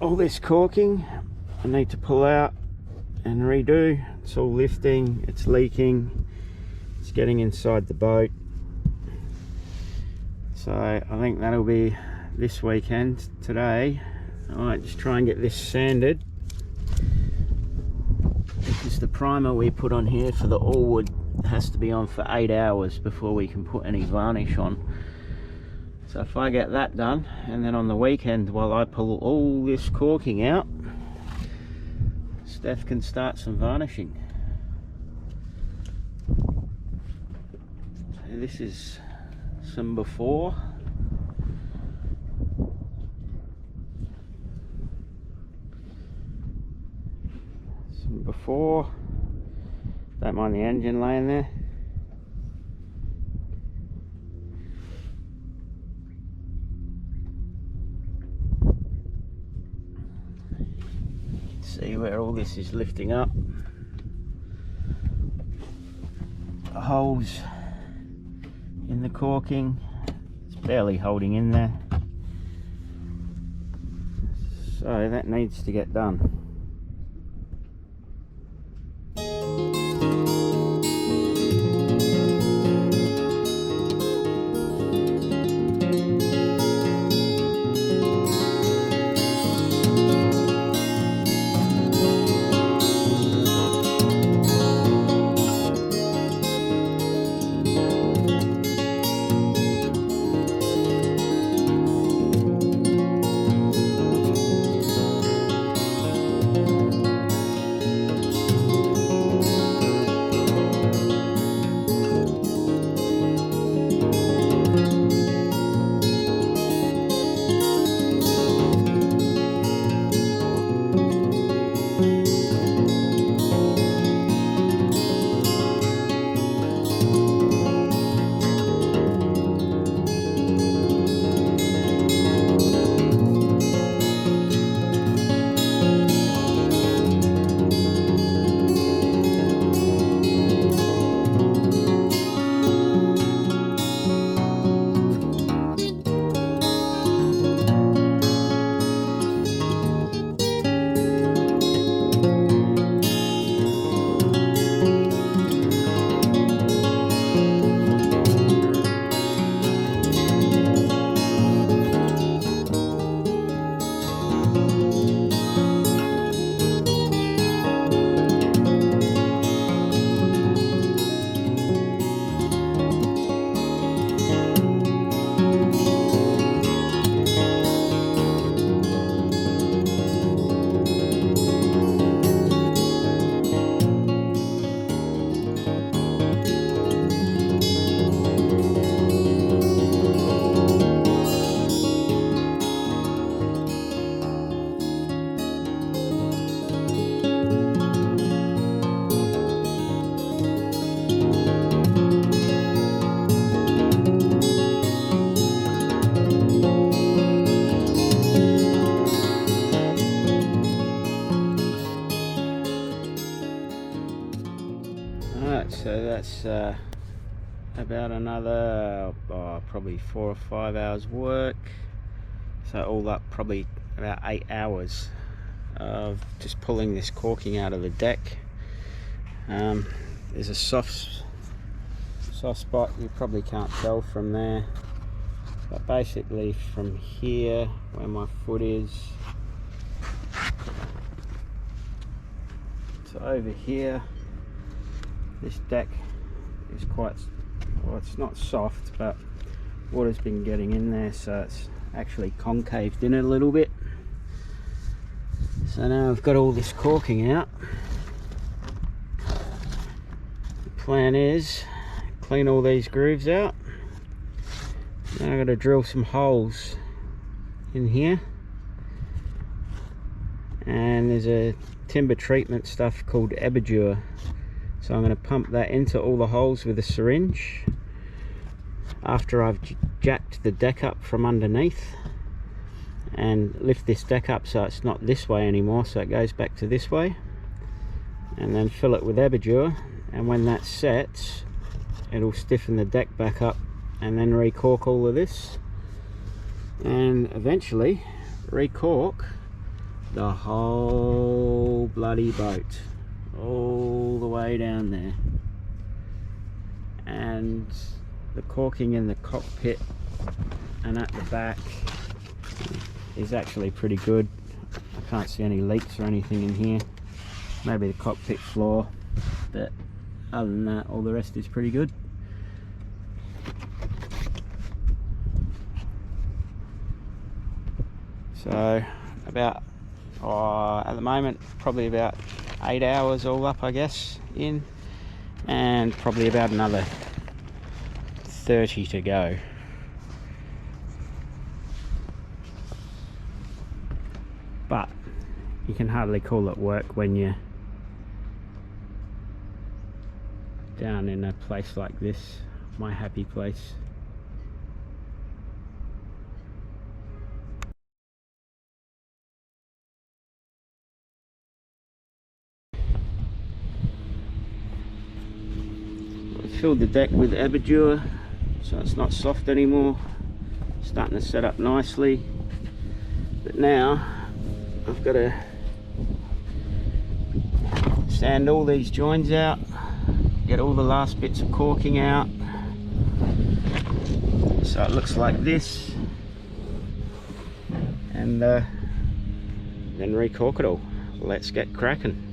all this caulking I need to pull out and redo. It's all lifting, it's leaking, it's getting inside the boat. So I think that'll be this weekend. Today I might just try and get this sanded, because the primer we put on here for the all wood has to be on for 8 hours before we can put any varnish on. So if I get that done, and then on the weekend while I pull all this caulking out, Steph can start some varnishing. So this is some before. Some before. Don't mind the engine laying there. See where all this is lifting up. The holes in the caulking, it's barely holding in there. So that needs to get done. So that's about another probably 4 or 5 hours work. So all up probably about 8 hours of just pulling this caulking out of the deck. There's a soft spot, you probably can't tell from there, but basically from here where my foot is to over here, this deck is quite, well, it's not soft, but water's been getting in there, so it's actually concaved in it a little bit. So now I've got all this caulking out. The plan is clean all these grooves out. Now I've got to drill some holes in here, and there's a timber treatment stuff called Abajur. So I'm going to pump that into all the holes with a syringe after I've jacked the deck up from underneath, and lift this deck up so it's not this way anymore, so it goes back to this way, and then fill it with Abajur, and when that sets it'll stiffen the deck back up, and then re-caulk all of this, and eventually re-caulk the whole bloody boat all the way down there, and the caulking in the cockpit and at the back is actually pretty good. I can't see any leaks or anything in here, maybe the cockpit floor, but other than that all the rest is pretty good. So about at the moment probably about 8 hours all up, I guess, in, and probably about another 30 to go. But you can hardly call it work when you're down in a place like this, my happy place. Filled the deck with abajur, so it's not soft anymore, starting to set up nicely. But now I've got to sand all these joins out, get all the last bits of caulking out, so it looks like this, and then re-caulk it all. Let's get cracking.